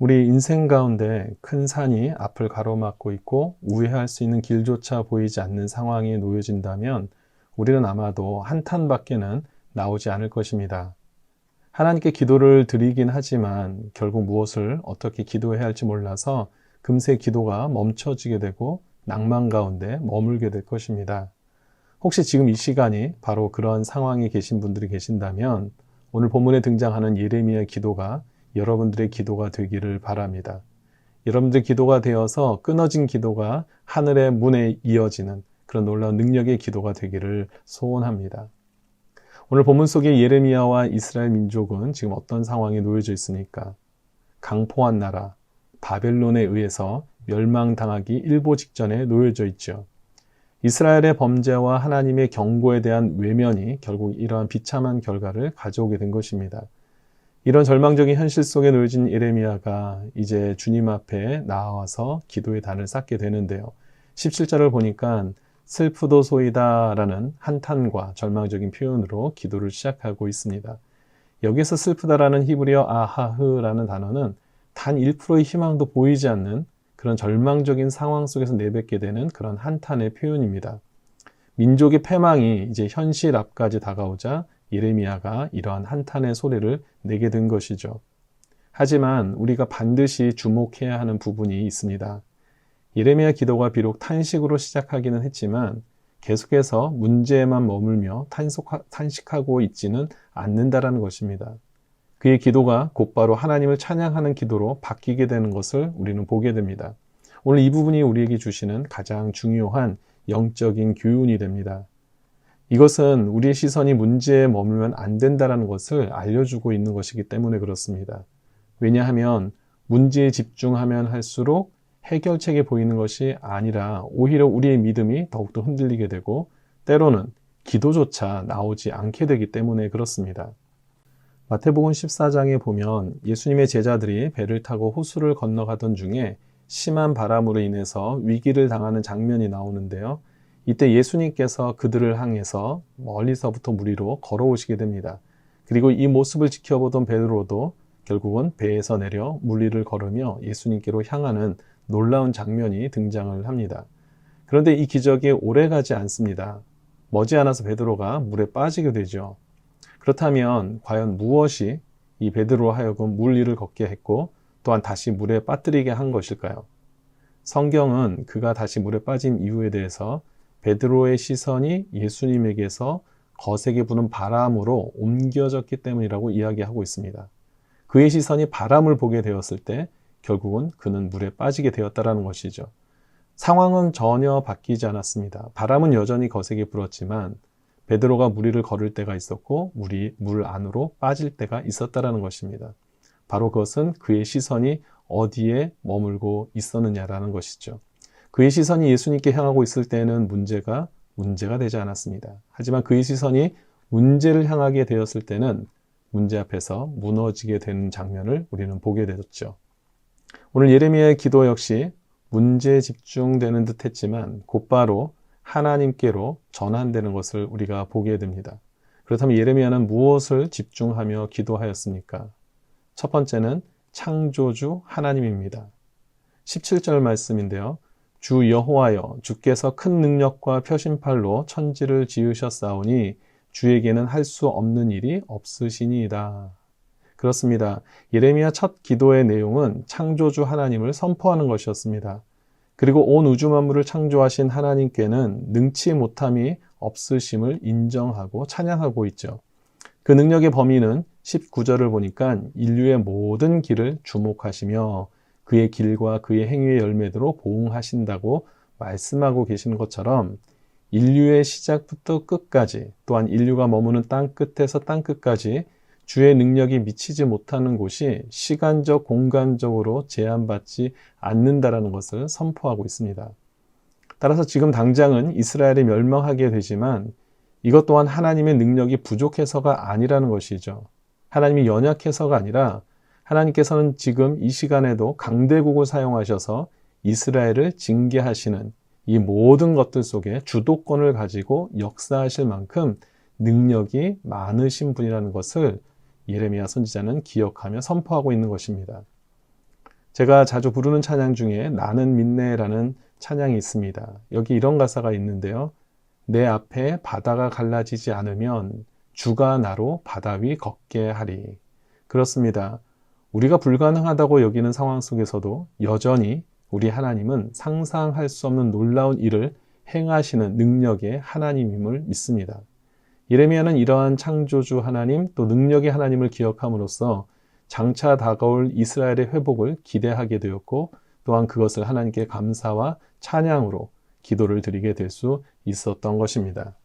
우리 인생 가운데 큰 산이 앞을 가로막고 있고 우회할 수 있는 길조차 보이지 않는 상황에 놓여진다면 우리는 아마도 한탄밖에는 나오지 않을 것입니다. 하나님께 기도를 드리긴 하지만 결국 무엇을 어떻게 기도해야 할지 몰라서 금세 기도가 멈춰지게 되고 낭만 가운데 머물게 될 것입니다. 혹시 지금 이 시간이 바로 그런 상황에 계신 분들이 계신다면 오늘 본문에 등장하는 예레미야의 기도가 여러분들의 기도가 되기를 바랍니다. 여러분들의 기도가 되어서 끊어진 기도가 하늘의 문에 이어지는 그런 놀라운 능력의 기도가 되기를 소원합니다. 오늘 본문 속의 예레미야와 이스라엘 민족은 지금 어떤 상황에 놓여져 있습니까? 강포한 나라 바벨론에 의해서 멸망당하기 일보 직전에 놓여져 있죠. 이스라엘의 범죄와 하나님의 경고에 대한 외면이 결국 이러한 비참한 결과를 가져오게 된 것입니다. 이런 절망적인 현실 속에 놓여진 예레미야가 이제 주님 앞에 나와서 기도의 단을 쌓게 되는데요. 17절을 보니까 슬프도소이다 라는 한탄과 절망적인 표현으로 기도를 시작하고 있습니다. 여기서 슬프다라는 히브리어 아하흐라는 단어는 단 1%의 희망도 보이지 않는 그런 절망적인 상황 속에서 내뱉게 되는 그런 한탄의 표현입니다. 민족의 패망이 이제 현실 앞까지 다가오자 예레미야가 이러한 한탄의 소리를 내게 된 것이죠. 하지만 우리가 반드시 주목해야 하는 부분이 있습니다. 예레미야 기도가 비록 탄식으로 시작하기는 했지만 계속해서 문제에만 머물며 탄식하고 있지는 않는다라는 것입니다. 그의 기도가 곧바로 하나님을 찬양하는 기도로 바뀌게 되는 것을 우리는 보게 됩니다. 오늘 이 부분이 우리에게 주시는 가장 중요한 영적인 교훈이 됩니다. 이것은 우리의 시선이 문제에 머물면 안 된다는 것을 알려주고 있는 것이기 때문에 그렇습니다. 왜냐하면 문제에 집중하면 할수록 해결책이 보이는 것이 아니라 오히려 우리의 믿음이 더욱더 흔들리게 되고 때로는 기도조차 나오지 않게 되기 때문에 그렇습니다. 마태복음 14장에 보면 예수님의 제자들이 배를 타고 호수를 건너가던 중에 심한 바람으로 인해서 위기를 당하는 장면이 나오는데요. 이때 예수님께서 그들을 향해서 멀리서부터 물 위로 걸어오시게 됩니다. 그리고 이 모습을 지켜보던 베드로도 결국은 배에서 내려 물 위를 걸으며 예수님께로 향하는 놀라운 장면이 등장을 합니다. 그런데 이 기적이 오래가지 않습니다. 머지않아서 베드로가 물에 빠지게 되죠. 그렇다면 과연 무엇이 이 베드로로 하여금 물 위를 걷게 했고 또한 다시 물에 빠뜨리게 한 것일까요? 성경은 그가 다시 물에 빠진 이유에 대해서 베드로의 시선이 예수님에게서 거세게 부는 바람으로 옮겨졌기 때문이라고 이야기하고 있습니다. 그의 시선이 바람을 보게 되었을 때 결국은 그는 물에 빠지게 되었다는 것이죠. 상황은 전혀 바뀌지 않았습니다. 바람은 여전히 거세게 불었지만 베드로가 물 위를 걸을 때가 있었고 물이 물 안으로 빠질 때가 있었다는 것입니다. 바로 그것은 그의 시선이 어디에 머물고 있었느냐라는 것이죠. 그의 시선이 예수님께 향하고 있을 때는 문제가 되지 않았습니다. 하지만 그의 시선이 문제를 향하게 되었을 때는 문제 앞에서 무너지게 되는 장면을 우리는 보게 되었죠. 오늘 예레미야의 기도 역시 문제에 집중되는 듯 했지만 곧바로 하나님께로 전환되는 것을 우리가 보게 됩니다. 그렇다면 예레미야는 무엇을 집중하며 기도하였습니까? 첫 번째는 창조주 하나님입니다. 17절 말씀인데요. 주 여호와여 주께서 큰 능력과 표심팔로 천지를 지으셨사오니 주에게는 할 수 없는 일이 없으시니이다. 그렇습니다. 예레미야 첫 기도의 내용은 창조주 하나님을 선포하는 것이었습니다. 그리고 온 우주 만물을 창조하신 하나님께는 능치 못함이 없으심을 인정하고 찬양하고 있죠. 그 능력의 범위는 19절을 보니까 인류의 모든 길을 주목하시며 그의 길과 그의 행위의 열매대로 보응하신다고 말씀하고 계시는 것처럼 인류의 시작부터 끝까지 또한 인류가 머무는 땅 끝에서 땅 끝까지 주의 능력이 미치지 못하는 곳이 시간적, 공간적으로 제한받지 않는다라는 것을 선포하고 있습니다. 따라서 지금 당장은 이스라엘이 멸망하게 되지만 이것 또한 하나님의 능력이 부족해서가 아니라는 것이죠. 하나님이 연약해서가 아니라 하나님께서는 지금 이 시간에도 강대국을 사용하셔서 이스라엘을 징계하시는 이 모든 것들 속에 주도권을 가지고 역사하실 만큼 능력이 많으신 분이라는 것을 예레미야 선지자는 기억하며 선포하고 있는 것입니다. 제가 자주 부르는 찬양 중에 나는 믿네라는 찬양이 있습니다. 여기 이런 가사가 있는데요. 내 앞에 바다가 갈라지지 않으면 주가 나로 바다 위 걷게 하리. 그렇습니다. 우리가 불가능하다고 여기는 상황 속에서도 여전히 우리 하나님은 상상할 수 없는 놀라운 일을 행하시는 능력의 하나님임을 믿습니다. 예레미야는 이러한 창조주 하나님 또 능력의 하나님을 기억함으로써 장차 다가올 이스라엘의 회복을 기대하게 되었고 또한 그것을 하나님께 감사와 찬양으로 기도를 드리게 될 수 있었던 것입니다.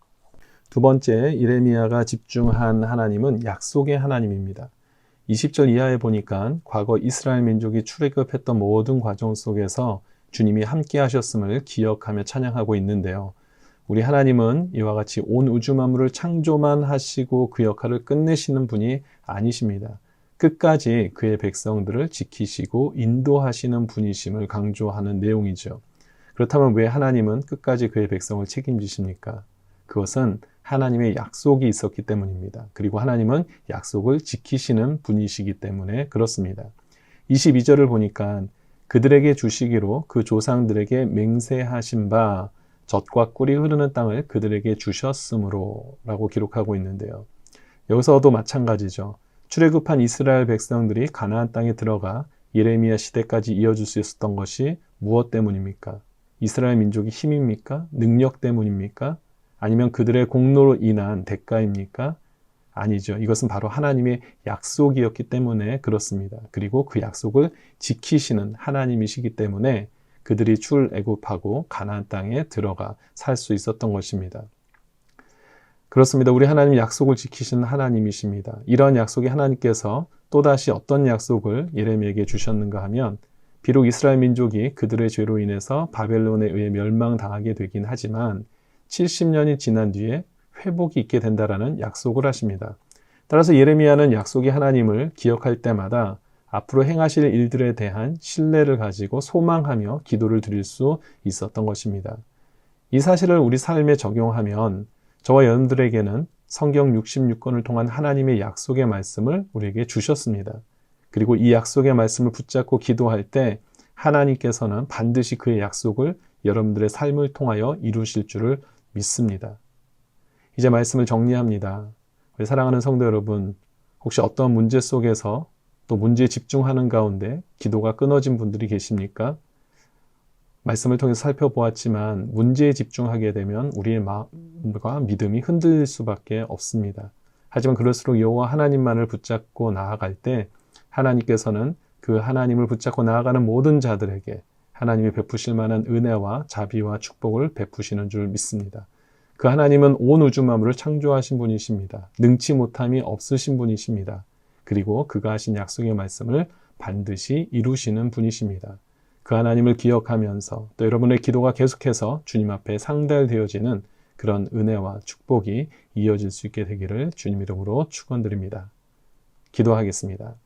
두 번째, 예레미야가 집중한 하나님은 약속의 하나님입니다. 20절 이하에 보니까 과거 이스라엘 민족이 출애굽했던 모든 과정 속에서 주님이 함께 하셨음을 기억하며 찬양하고 있는데요. 우리 하나님은 이와 같이 온 우주 만물을 창조만 하시고 그 역할을 끝내시는 분이 아니십니다. 끝까지 그의 백성들을 지키시고 인도하시는 분이심을 강조하는 내용이죠. 그렇다면 왜 하나님은 끝까지 그의 백성을 책임지십니까? 그것은 하나님의 약속이 있었기 때문입니다. 그리고 하나님은 약속을 지키시는 분이시기 때문에 그렇습니다. 22절을 보니까 그들에게 주시기로 그 조상들에게 맹세하신 바 젖과 꿀이 흐르는 땅을 그들에게 주셨으므로 라고 기록하고 있는데요. 여기서도 마찬가지죠. 출애굽한 이스라엘 백성들이 가나안 땅에 들어가 예레미야 시대까지 이어질 수 있었던 것이 무엇 때문입니까? 이스라엘 민족의 힘입니까? 능력 때문입니까? 아니면 그들의 공로로 인한 대가입니까? 아니죠. 이것은 바로 하나님의 약속이었기 때문에 그렇습니다. 그리고 그 약속을 지키시는 하나님이시기 때문에 그들이 출애굽하고 가나안 땅에 들어가 살 수 있었던 것입니다. 그렇습니다. 우리 하나님 약속을 지키시는 하나님이십니다. 이런 약속이 하나님께서 또다시 어떤 약속을 예레미야에게 주셨는가 하면 비록 이스라엘 민족이 그들의 죄로 인해서 바벨론에 의해 멸망당하게 되긴 하지만 70년이 지난 뒤에 회복이 있게 된다라는 약속을 하십니다. 따라서 예레미야는 약속의 하나님을 기억할 때마다 앞으로 행하실 일들에 대한 신뢰를 가지고 소망하며 기도를 드릴 수 있었던 것입니다. 이 사실을 우리 삶에 적용하면 저와 여러분들에게는 성경 66권을 통한 하나님의 약속의 말씀을 우리에게 주셨습니다. 그리고 이 약속의 말씀을 붙잡고 기도할 때 하나님께서는 반드시 그의 약속을 여러분들의 삶을 통하여 이루실 줄을 믿습니다. 이제 말씀을 정리합니다. 우리 사랑하는 성도 여러분, 혹시 어떤 문제 속에서 또 문제에 집중하는 가운데 기도가 끊어진 분들이 계십니까? 말씀을 통해서 살펴보았지만 문제에 집중하게 되면 우리의 마음과 믿음이 흔들릴 수밖에 없습니다. 하지만 그럴수록 여호와 하나님만을 붙잡고 나아갈 때 하나님께서는 그 하나님을 붙잡고 나아가는 모든 자들에게 하나님이 베푸실 만한 은혜와 자비와 축복을 베푸시는 줄 믿습니다. 그 하나님은 온 우주 만물을 창조하신 분이십니다. 능치 못함이 없으신 분이십니다. 그리고 그가 하신 약속의 말씀을 반드시 이루시는 분이십니다. 그 하나님을 기억하면서 또 여러분의 기도가 계속해서 주님 앞에 상달되어지는 그런 은혜와 축복이 이어질 수 있게 되기를 주님 이름으로 축원드립니다. 기도하겠습니다.